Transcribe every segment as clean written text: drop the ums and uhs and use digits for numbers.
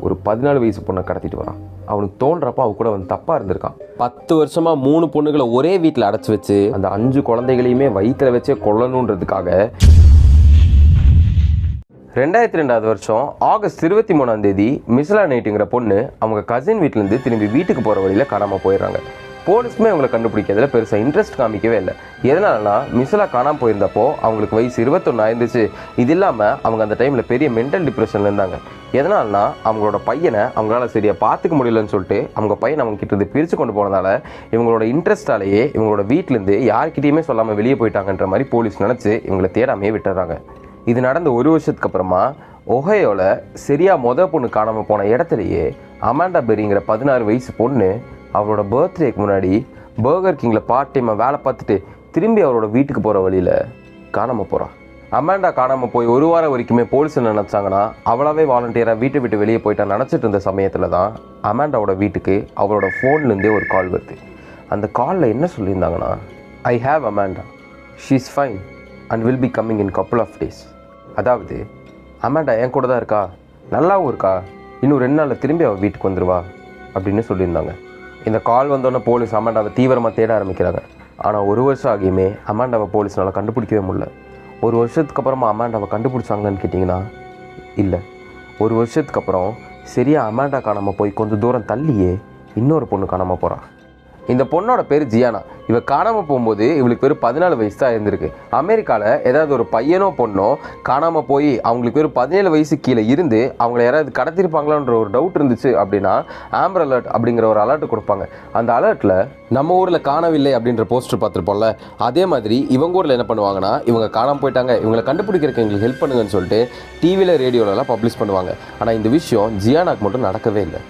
ஒரு 14 வயசு பொண்ணை கடத்திட்டு வரான். அவனுக்கு தோன்றப்ப அவ கூட வந்து தப்பாக இருந்திருக்கான். 10 வருஷமாக 3 பொண்ணுகளை ஒரே வீட்டில் அடைச்சி வச்சு அந்த 5 குழந்தைகளையுமே வயிற்றில் வச்சே கொல்லணுன்றதுக்காக 2002 வருஷம் ஆகஸ்ட் 23 மிஸ்லா நைட்டுங்கிற பொண்ணு அவங்க கசின் வீட்டிலேருந்து திரும்பி வீட்டுக்கு போகிற வழியில் காணாமல் போயிடுறாங்க. போலீஸுமே அவங்களை கண்டுபிடிக்கிறதுல பெருசாக இன்ட்ரெஸ்ட் காமிக்கவே இல்லை. எதனாலனா மிஸ்லா காணாமல் போயிருந்தப்போ அவங்களுக்கு வயசு 21 ஆயிருந்துச்சு. இது இல்லாமல் அவங்க அந்த டைமில் பெரிய மென்டல் டிப்ரெஷனில் இருந்தாங்க. எதனாலனா அவங்களோட பையனை அவங்களால சரியாக பார்த்துக்க முடியலன்னு சொல்லிட்டு அவங்க பையனை அவங்க கிட்ட இருந்து பிரித்து கொண்டு போனதால இவங்களோட இன்ட்ரெஸ்டாலேயே இவங்களோட வீட்டிலேருந்து யார்கிட்டையுமே சொல்லாமல் வெளியே போயிட்டாங்கன்ற மாதிரி போலீஸ் நினச்சி இவங்களை தேடாமையே விட்டுறாங்க. இது நடந்த 1 வருஷத்துக்கு அப்புறமா ஒஹையோவில் சரியாக பொண்ணு காணாமல் போன இடத்துலையே அமாண்டா பெரிங்கிற 16 வயசு பொண்ணு அவரோட பர்த்டேக்கு முன்னாடி பர்கர் கிங்கில் பார்ட் டைமாக வேலை பார்த்துட்டு திரும்பி அவரோட வீட்டுக்கு போகிற வழியில் காணாமல் போகிறான். அமாண்டா காணாமல் போய் 1 வாரம் வரைக்குமே போலீஸ் என்ன நினச்சாங்கன்னா அவளாவே வாலண்டியராக வீட்டை விட்டு வெளியே போயிட்டா நினச்சிட்டு இருந்த சமயத்தில் தான் அமாண்டாவோட வீட்டுக்கு அவரோட ஃபோன்லேருந்தே ஒரு கால் வருது. அந்த காலில் என்ன சொல்லியிருந்தாங்கன்னா, I have Amanda, she is fine and will be coming in couple of days. அதாவது அமாண்டா என் கூட தான் இருக்கா, நல்லாவும் இருக்கா, இன்னும் 2 நாளில் திரும்பி அவள் வீட்டுக்கு வந்துடுவா அப்படின்னு சொல்லியிருந்தாங்க. இந்த கால் வந்தோடனே போலீஸ் அமாண்டாவை தீவிரமாக தேட ஆரம்பிக்கிறாங்க. ஆனால் 1 வருஷம் ஆகியுமே அமாண்டாவை போலீஸ்னால் கண்டுபிடிக்கவே முடியல. 1 வருஷத்துக்கு அப்புறமா அமாண்டாவை கண்டுபிடிச்சாங்கன்னு கேட்டிங்கன்னா இல்லை. 1 வருஷத்துக்கு அப்புறம் சரியாக அமாண்டா காணாமல் போய் கொஞ்சம் தூரம் தள்ளியே இன்னொரு பொண்ணு காணாமல் போகிறான். இந்த பொண்ணோட பேர் ஜியானா. இவ காணாமல் போகும்போது இவளுக்கு வெறும் 14 வயசு தான் இருந்திருக்கு. அமெரிக்காவில் ஏதாவது ஒரு பையனோ பொண்ணோ காணாமல் போய் அவங்களுக்கு வெறும் 17 வயசு கீழே இருந்து அவங்கள யாராவது கடத்திருப்பாங்களான்ற ஒரு டவுட் இருந்துச்சு அப்படின்னா ஆம்பர் அலர்ட் அப்படிங்கிற ஒரு அலர்ட் கொடுப்பாங்க. அந்த அலர்ட்டில் நம்ம ஊரில் காணவில்லை அப்படின்ற போஸ்டர் பார்த்துருப்போம்ல, அதே மாதிரி இவங்க ஊரில் என்ன பண்ணுவாங்கன்னா, இவங்க காணாமல் போயிட்டாங்க, இவங்களை கண்டுபிடிக்கிறதுக்கு எங்களுக்கு ஹெல்ப் பண்ணுங்கன்னு சொல்லிட்டு டிவியில் ரேடியோலலாம் பப்ளிஷ் பண்ணுவாங்க. ஆனால் இந்த விஷயம் ஜியானாக்கு மட்டும் நடக்கவே இல்லை.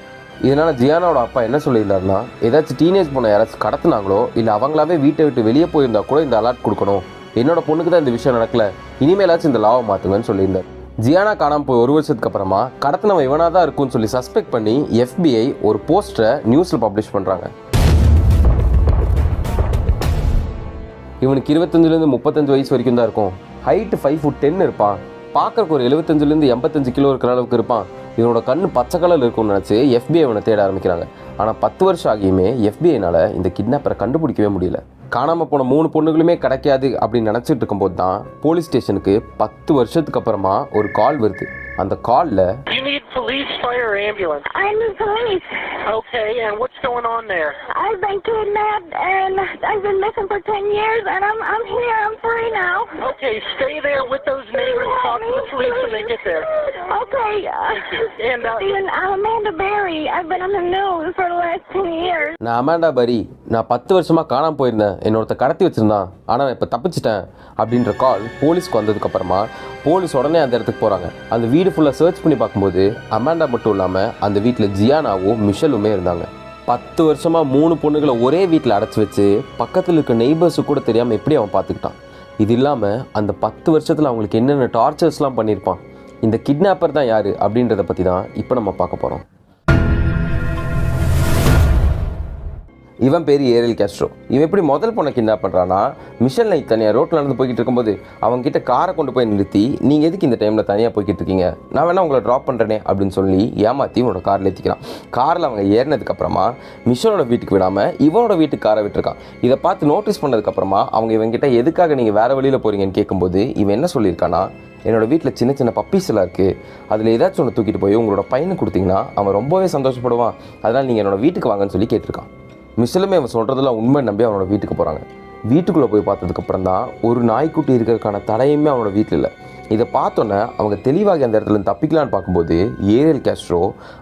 இதனால் ஜியானாவோட அப்பா என்ன சொல்லியிருந்தாருன்னா, ஏதாச்சும் டீனேஜ் பொண்ணை யாராச்சும் கடத்துனாங்களோ இல்லை அவங்களாவே வீட்டை விட்டு வெளியே போயிருந்தா கூட இந்த அலர்ட் கொடுக்கணும், என்னோட பொண்ணுக்கு தான் இந்த விஷயம் நடக்கல, இனிமேலாச்சும் இந்த லாவை மாற்றுங்கன்னு சொல்லியிருந்தார். ஜியானா காணாமல் போய் 1 வருஷத்துக்கு அப்புறமா கடத்தினவன் இவனாக தான் இருக்குன்னு சொல்லி சஸ்பெக்ட் பண்ணி FBI ஒரு போஸ்டரை நியூஸில் பப்ளிஷ் பண்ணுறாங்க. இவனுக்கு 25லேருந்து 35 வயசு வரைக்கும் தான் இருக்கும். ஹைட்டு 5 foot 10 இருப்பான். பார்க்கறக்கு ஒரு 75லேருந்து 85 கிலோ இருக்கிற அளவுக்கு இருப்பான். இவனோட கண் பச்சை கலரில் இருக்கும்னு நினச்சி FBI இவனை தேட ஆரம்பிக்கிறாங்க. ஆனால் 10 வருஷம் ஆகியுமே FBIனால் இந்த கிட்னாப்பரை கண்டுபிடிக்கவே முடியல. காணாமல் போன 3 பொண்ணுகளுமே கிடைக்காது அப்படின்னு நினச்சிட்டு இருக்கும்போது தான் போலீஸ் ஸ்டேஷனுக்கு 10 வருஷத்துக்கு அப்புறமா ஒரு கால் வருது. அந்த காலில் police, fire, or ambulance? I'm the police. Okay, and what's going on there? I've been kidnapped and I've been missing for 10 years and I'm here. I'm free now. Okay, stay there with those neighbors. Talk to the police when they get there. Okay. Thank you. And I'm Amanda Berry. I've been on the news for the last 10 years. நான் Amanda பெரி. நான் 10 வருஷமாக காணாமல் போயிருந்தேன். என்னோட கடத்தி வச்சுருந்தான். ஆனால் நான் இப்போ தப்பிச்சிட்டேன் அப்படின்ற கால் போலீஸ்க்கு வந்ததுக்கப்புறமா போலீஸ் உடனே அந்த இடத்துக்கு போகிறாங்க. அந்த வீடு ஃபுல்லாக சர்ச் பண்ணி பார்க்கும்போது அமாண்டா மட்டும் இல்லாமல் அந்த வீட்டில் ஜியானாவும் மிஷலுமே இருந்தாங்க. 10 வருஷமாக 3 பொண்ணுகளை ஒரே வீட்டில் அடைச்சி வச்சு பக்கத்தில் இருக்க நெய்பர்ஸு கூட தெரியாமல் எப்படி அவன் பார்த்துக்கிட்டான். இது இல்லாமல் அந்த 10 வருஷத்தில் அவங்களுக்கு என்னென்ன டார்ச்சர்ஸ்லாம் பண்ணியிருப்பான். இந்த கிட்னாப்பர் தான் யார் அப்படின்றத பற்றி தான் இப்போ நம்ம பார்க்க போகிறோம். இவன் பேர் ஏரியல் கேஸ்ட்ரோ. இவன் எப்படி முதல் பொண்ணை கிட்னாப் பண்ணுறான்னா, மிஷல் நைட் தனியாக ரோட்டில் நடந்து போய்கிட்டு இருக்கும்போது அவங்ககிட்ட காரை கொண்டு போய் நிறுத்தி, நீங்கள் எதுக்கு இந்த டைமில் தனியாக போய்கிட்டு இருக்கீங்க, நான் வேணா உங்களை ட்ராப் பண்ணுறேனே அப்படின்னு சொல்லி ஏமாற்றி உன்னோட காரில் ஏற்றிக்கிறான். காரில் அவங்க ஏறினதுக்கப்புறமா மிஷலோட வீட்டுக்கு விடாமல் இவனோட வீட்டுக்கு காரை விட்டுருக்கான். இதை பார்த்து நோட்டீஸ் பண்ணதுக்கப்புறமா அவங்க இவங்ககிட்ட எதுக்காக நீங்கள் வேறு வழியில் போகிறீங்கன்னு கேட்கும்போது இவன் என்ன சொல்லியிருக்கான்னா, என்னோடய வீட்டில் சின்ன சின்ன பப்பீஸ் எல்லாம் இருக்குது, அதில் ஏதாச்சும் ஒன்று தூக்கிட்டு போய் உங்களோட பையனுக்கு கொடுத்தீங்கன்னா அவன் ரொம்பவே சந்தோஷப்படுவான், அதனால் நீங்கள் என்னோடய வீட்டுக்கு வாங்கன்னு சொல்லி கேட்டிருக்கான். மிஷலுமே அவன் சொல்கிறதெல்லாம் உண்மை நம்பி அவனோட வீட்டுக்கு போகிறாங்க. வீட்டுக்குள்ளே போய் பார்த்ததுக்கப்புறம் தான் ஒரு நாய்க்குட்டி இருக்கிறதுக்கான தடையுமே அவனோட வீட்டில் இல்லை. இதை பார்த்தோன்னே அவங்க தெளிவாகி அந்த இடத்துல தப்பிக்கலான்னு பார்க்கும்போது ஏரியல் கேஸ்ட்ரோ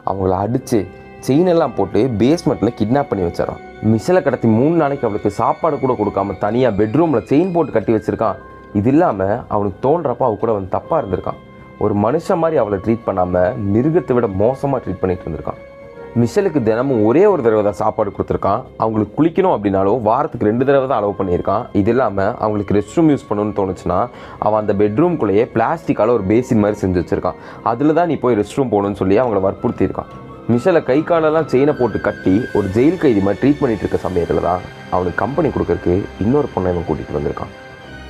அவங்கள அடித்து செயினெல்லாம் போட்டு பேஸ்மெண்ட்டில் கிட்னாப் பண்ணி வச்சிடறான். மிஷலை கடத்தி 3 நாளைக்கு அவளுக்கு சாப்பாடு கூட கொடுக்காம தனியாக பெட்ரூமில் செயின் போட்டு கட்டி வச்சுருக்கான். இது இல்லாமல் அவனுக்கு தோன்றப்போ அவ கூட வந்து தப்பாக இருந்திருக்கான். ஒரு மனுஷன் மாதிரி அவளை ட்ரீட் பண்ணாமல் மிருகத்தை விட மோசமாக ட்ரீட் பண்ணிட்டு இருந்திருக்கான். மிஷலுக்கு தினமும் ஒரே ஒரு தடவை தான் சாப்பாடு கொடுத்துருக்கான். அவங்களுக்கு குளிக்கணும் அப்படின்னாலும் வாரத்துக்கு 2 தடவை தான் அலோவ் பண்ணியிருக்கான். இது இல்லாமல் அவங்களுக்கு ரெஸ்ட் ரூம் யூஸ் பண்ணணும்னு தோணுச்சுன்னா அவன் அந்த பெட்ரூம்குள்ளேயே பிளாஸ்டிக்கால் ஒரு பேசின் மாதிரி செஞ்சு வச்சுருக்கான். அதில் தான் நீ போய் ரெஸ்ட் ரூம் போகணும்னு சொல்லி அவங்கள வற்புறுத்தியிருக்கான். மிஷலை கை காலெல்லாம் செயினை போட்டு கட்டி ஒரு ஜெயில் கைதி மாதிரி ட்ரீட் பண்ணிட்டு இருக்க சமயத்தில் தான் அவனுக்கு கம்பெனி கொடுக்கறதுக்கு இன்னொரு பொண்ணை இவன் கூட்டிகிட்டு வந்திருக்கான்.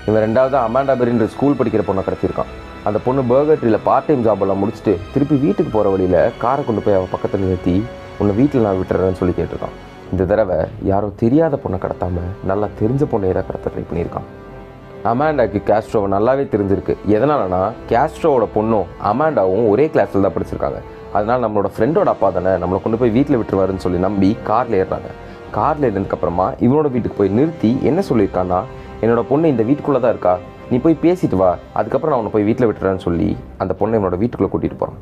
இவன் 2வது அமாண்டா பெரின்ற ஸ்கூல் படிக்கிற பொண்ணை கடத்தியிருக்கான். அந்த பொண்ணு பர்கர் ட்ரீல பார்ட் டைம் ஜாபெல்லாம் முடிச்சுட்டு திருப்பி வீட்டுக்கு போகிற வழியில் காரை கொண்டு போய் அவள் பக்கத்தில் நிறுத்தி உன்னை வீட்டில் நான் விட்டுறேன்னு சொல்லி கேட்டிருக்கான். இந்த தடவை யாரோ தெரியாத பொண்ணை கடத்தாமல் நல்லா தெரிஞ்ச பொண்ணை தான் கடத்த ட்ரை பண்ணியிருக்கான். அமாண்டாக்கு கேஸ்ட்ரோவை நல்லாவே தெரிஞ்சிருக்கு. எதனாலனா கேஸ்ட்ரோவோட பொண்ணும் அமாண்டாவும் ஒரே கிளாஸில் தான் படிச்சிருக்காங்க. அதனால் நம்மளோட ஃப்ரெண்டோட அப்பா தானே நம்மளை கொண்டு போய் வீட்டில் விட்டுருவாருன்னு சொல்லி நம்பி காரில் ஏறுறாங்க. காரில் ஏறினதுக்கப்புறமா இவனோட வீட்டுக்கு போய் நிறுத்தி என்ன சொல்லியிருக்கான்னா, என்னோட பொண்ணு இந்த வீட்டுக்குள்ளே தான் இருக்கா, நீ போய் பேசிட்டு வா, அதுக்கப்புறம் நான் உன்னை போய் வீட்டில் விட்டுறேன்னு சொல்லி அந்த பொண்ணை என்னோட வீட்டுக்குள்ளே கூட்டிகிட்டு போகிறான்.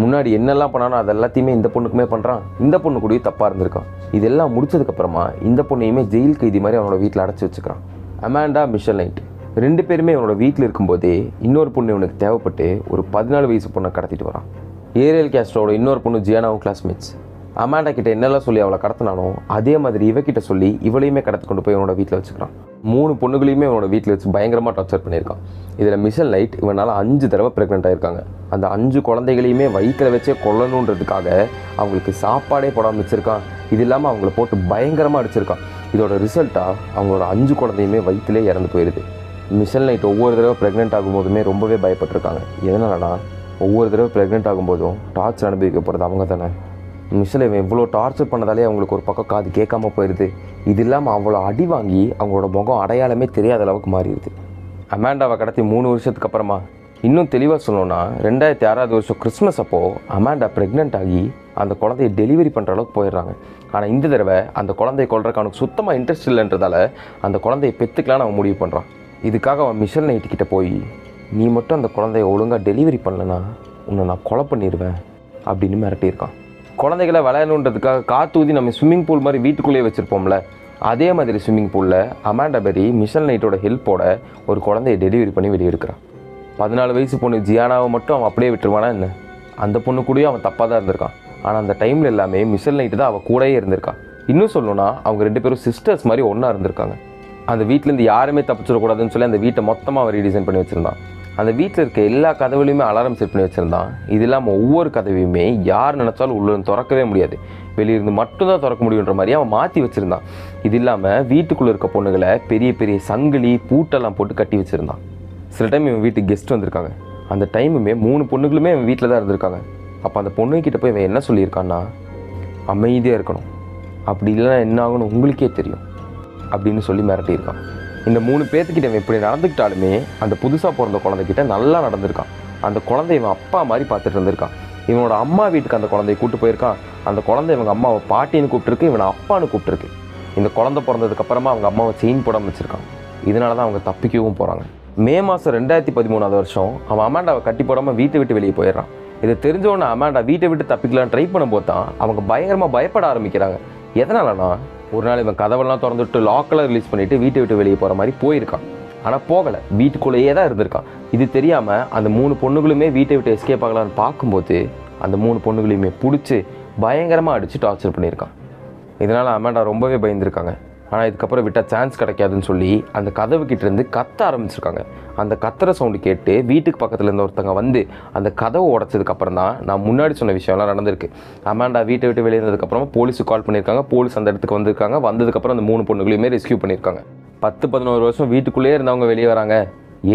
முன்னாடி என்னெல்லாம் பண்ணானோ அது எல்லாத்தையுமே இந்த பொண்ணுக்குமே பண்ணுறான். இந்த பொண்ணு கூடயும் தப்பாக இருந்திருக்கான். இதெல்லாம் முடிச்சதுக்கப்புறமா இந்த பொண்ணையுமே ஜெயில் கைதி மாதிரி அவனோட வீட்டில் அடைச்சி வச்சுக்கிறான். அமாண்டா, மிஷல் நைட் 2 பேருமே அவனோட வீட்டில் இருக்கும்போதே இன்னொரு பொண்ணு இவனுக்கு தேவைப்பட்டு ஒரு 14 வயசு பொண்ணை கடத்திட்டு வரான். ஏரியல் கேஸ்ட்ரோட இன்னொரு பொண்ணு ஜியானாவும் கிளாஸ்மேட்ஸ். அமாண்டா கிட்ட என்னெல்லாம் சொல்லி அவளை கடத்தினானோ அதே மாதிரி இவகிட்ட சொல்லி இவளையுமே கடத்தி கொண்டு போய் அவனோட வீட்டில் வச்சுக்கிறான். 3 பொண்ணுகளையுமே அவனோட வீட்டில் வச்சு பயங்கரமாக டார்ச்சர் பண்ணியிருக்கான். இதில் மிஷல் நைட் இவனால் 5 தடவை ப்ரெக்னென்ட் ஆகிருக்காங்க. அந்த 5 குழந்தைகளையுமே வயிற்றில் வச்சே கொல்லணுன்றதுக்காக அவங்களுக்கு சாப்பாடே போடாமல் வச்சுருக்கான். இது இல்லாமல் அவங்கள போட்டு பயங்கரமாக அடிச்சிருக்கான். இதோட ரிசல்ட்டாக அவங்களோட 5 குழந்தையுமே வயிற்றிலே இறந்து போயிடுது. மிஷல் நைட் ஒவ்வொரு தடவை ப்ரெக்னென்ட் ஆகும்போதுமே ரொம்பவே பயப்பட்டிருக்காங்க. எதனாலனா ஒவ்வொரு தடவை ப்ரெக்னென்ட் ஆகும்போதும் டார்ச்சர் அனுபவிக்க போகிறது அவங்க தானே. மிஷல் இவன் இவ்வளோ டார்ச்சர் பண்ணதாலே அவங்களுக்கு ஒரு பக்கம் காது கேட்காம போயிடுது. இது இல்லாமல் அவ்வளோ அடி வாங்கி அவங்களோட முகம் அடையாளமே தெரியாத அளவுக்கு மாறிடுது. அமாண்டாவை கடத்தி 3 வருஷத்துக்கு அப்புறமா இன்னும் தெளிவாக சொல்லணும்னா 2006 வருஷம் கிறிஸ்மஸ் அப்போது அமாண்டா ப்ரெக்னென்ட் ஆகி அந்த குழந்தைய டெலிவரி பண்ணுற அளவுக்கு போயிடுறாங்க. ஆனால் இந்த தடவை அந்த குழந்தைய கொல்றதுக்கு அவனுக்கு சுத்தமாக இன்ட்ரெஸ்ட் இல்லைன்றதால அந்த குழந்தைய பெற்றுக்கலான்னு அவன் முடிவு பண்ணுறான். இதுக்காக அவன் மிஷல் நைட்டுக்கிட்ட போய், நீ மட்டும் அந்த குழந்தைய ஒழுங்காக டெலிவரி பண்ணலன்னா உன்னை நான் கொலை பண்ணிடுவேன் அப்படின்னு மிரட்டியிருக்கான். குழந்தைகளை விளையாடணுன்றதுக்காக காத்தூதி நம்ம ஸ்விம்மிங் பூல் மாதிரி வீட்டுக்குள்ளேயே வச்சுருப்போம்ல, அதே மாதிரி ஸ்விம்மிங் பூலில் அமாண்டா பெரி மிஷல் நைட்டோட ஹெல்ப்போட ஒரு குழந்தைய டெலிவரி பண்ணி வெளியெடுக்கிறான். 14 வயசு பொண்ணு ஜியானாவை மட்டும் அவன் அப்படியே விட்டுருவானா என்ன? அந்த பொண்ணு கூடயும் அவன் தப்பாக தான் இருந்திருக்கான். ஆனால் அந்த டைமில் எல்லாமே மிஷல் நைட்டு தான் அவள் கூடயே இருந்திருக்கான். இன்னும் சொல்லணும்னா அவங்க 2 பேரும் சிஸ்டர்ஸ் மாதிரி ஒன்றா இருந்திருக்காங்க. அந்த வீட்டிலேருந்து யாருமே தப்பிச்சிடக்கூடாதுன்னு சொல்லி அந்த வீட்டை மொத்தமாக அவர் ரீடிசைன் பண்ணி வச்சுருந்தான். அந்த வீட்டில் இருக்க எல்லா கதவுலையுமே அலாரம் செட் பண்ணி வச்சுருந்தான். இது இல்லாமல் ஒவ்வொரு கதவையுமே யார் நினச்சாலும் உள்ள திறக்கவே முடியாது, வெளியிருந்து மட்டும்தான் திறக்க முடியுன்ற மாதிரி அவன் மாற்றி வச்சுருந்தான். இது இல்லாமல் வீட்டுக்குள்ளே இருக்க பொண்ணுகளை பெரிய பெரிய சங்கிலி பூட்டெல்லாம் போட்டு கட்டி வச்சுருந்தான். சில டைம் இவன் வீட்டுக்கு கெஸ்ட் வந்திருக்காங்க. அந்த டைமுமே 3 பொண்ணுகளுமே இவன் வீட்டில் தான் இருந்திருக்காங்க. அப்போ அந்த பொண்ணுக்கிட்ட போய் இவன் என்ன சொல்லியிருக்கான்னா, அமைதியாக இருக்கணும், அப்படி இல்லைன்னா என்ன ஆகணும் உங்களுக்கே தெரியும் அப்படின்னு சொல்லி மிரட்டியிருக்கான். இந்த 3 பேர்த்துக்கிட்ட இவன் இப்படி நடந்துக்கிட்டாலுமே அந்த புதுசாக பிறந்த குழந்தைகிட்ட நல்லா நடந்திருக்கான். அந்த குழந்தை இவன் அப்பா மாதிரி பார்த்துட்டு இருந்திருக்கான். இவனோட அம்மா வீட்டுக்கு அந்த குழந்தைய கூப்பிட்டு போயிருக்கான். அந்த குழந்தை இவங்க அம்மாவை பாட்டின்னு கூப்பிட்டுருக்கு, இவனை அப்பான்னு கூப்பிட்டுருக்கு. இந்த குழந்தை பிறந்ததுக்கப்புறமா அவங்க அம்மாவை செயின் போடாமல் வச்சுருக்கான். இதனால தான் அவங்க தப்பிக்கவும் போகிறாங்க. மே மாதம் 2013 வருஷம் அவன் அமாண்டாவை கட்டி போடாமல் வீட்டை விட்டு வெளியே போயிடுறான். இதை தெரிஞ்சவொன்னே அமாண்டா வீட்டை விட்டு தப்பிக்கலான்னு ட்ரை பண்ணும்போது தான் அவங்க பயங்கரமாக பயப்பட ஆரம்பிக்கிறாங்க. எதனாலனா ஒரு நாள் இவன் கதவெல்லாம் திறந்துட்டு லாக்கெல்லாம் ரிலீஸ் பண்ணிவிட்டு வீட்டை விட்டு வெளியே போகிற மாதிரி போயிருக்கான். ஆனால் போகலை, வீட்டுக்குள்ளேயே தான் இருந்திருக்கான். இது தெரியாமல் அந்த 3 பொண்ணுகளுமே வீட்டை விட்டு எஸ்கேப் ஆகலான்னு பார்க்கும்போது அந்த 3 பொண்ணுகளையுமே பிடிச்சி பயங்கரமாக அடித்து டார்ச்சர் பண்ணியிருக்கான். இதனால் அமாண்டா ரொம்பவே பயந்துருக்காங்க. ஆனால் இதுக்கப்புறம் விட்டால் சான்ஸ் கிடைக்காதுன்னு சொல்லி அந்த கதவுக்கிட்டேருந்து கத்த ஆரம்பிச்சிருக்காங்க. அந்த கத்துற சவுண்டு கேட்டு வீட்டுக்கு பக்கத்தில் இருந்த ஒருத்தங்க வந்து அந்த கதவை உடச்சதுக்கப்புறம் தான் நான் முன்னாடி சொன்ன விஷயம்லாம் நடந்திருக்கு. அமாண்டா வீட்டை விட்டு வெளியே இருந்ததுக்கப்புறமா போலீஸுக்கு கால் பண்ணியிருக்காங்க. போலீஸ் அந்த இடத்துக்கு வந்திருக்காங்க. வந்ததுக்கப்புறம் அந்த 3 பொண்ணுகளையுமே ரெஸ்கியூ பண்ணியிருக்காங்க. 10-11 வருஷம் வீட்டுக்குள்ளேயே இருந்தவங்க வெளியே வராங்க.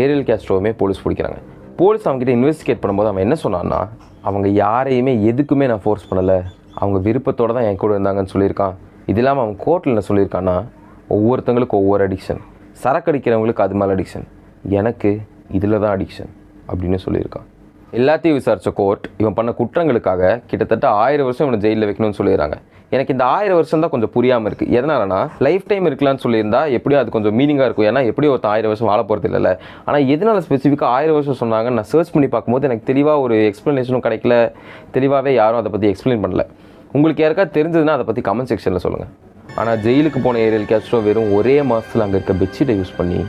ஏரியல் கேஸ்ட்ரோவுமே போலீஸ் பிடிக்கிறாங்க. போலீஸ் அவங்ககிட்ட இன்வெஸ்டிகேட் பண்ணும்போது அவன் என்ன சொன்னான்னா, அவங்க யாரையுமே எதுக்குமே நான் ஃபோர்ஸ் பண்ணலை, அவங்க விருப்பத்தோடு தான் என் கூட இருந்தாங்கன்னு சொல்லியிருக்கான். இது இல்லாமல் அவன் கோர்ட்டில் என்ன சொல்லியிருக்கான்னா, ஒவ்வொருத்தங்களுக்கு ஒவ்வொரு அடிக்ஷன், சரக்கு அடிக்கிறவங்களுக்கு அது மேலே அடிக்ஷன், எனக்கு இதில் தான் அடிக்ஷன் அப்படின்னு சொல்லியிருக்கான். எல்லாத்தையும் விசாரித்த கோர்ட் இவன் பண்ண குற்றங்களுக்காக கிட்டத்தட்ட 1000 வருஷம் இவனை ஜெயிலில் வைக்கணும்னு சொல்லிடுறாங்க. எனக்கு இந்த 1000 வருஷம் தான் கொஞ்சம் புரியாமல் இருக்குது. எதனாலனா லைஃப் டைம் இருக்கலான்னு சொல்லியிருந்தா எப்படியும் அது கொஞ்சம் மீனிங்காக இருக்கும். ஏன்னா எப்படியும் ஒருத்தன் 1000 வருஷம் வாழ போகிறது இல்லைல்ல. ஆனால் எதனால் ஸ்பெசிஃபிக்காக 1000 வருஷம் சொன்னாங்க நான் சர்ச் பண்ணி பார்க்கும்போது எனக்கு தெளிவாக ஒரு எக்ஸ்ப்ளனேஷனும் கிடைக்கல. தெளிவாகவே யாரும் அதை பற்றி எக்ஸ்பிளைன் பண்ணல. உங்களுக்கு யாருக்காவது தெரிஞ்சதுன்னா அதை பற்றி கமெண்ட் செக்ஷனில் சொல்லுங்கள். ஆனால் ஜெயிலுக்கு போன ஏரியல் கேஸ்ட்ரோ வெறும் ஒரே மாதத்தில் அங்கே இருக்க பெட்ஷீட்டை யூஸ் பண்ணி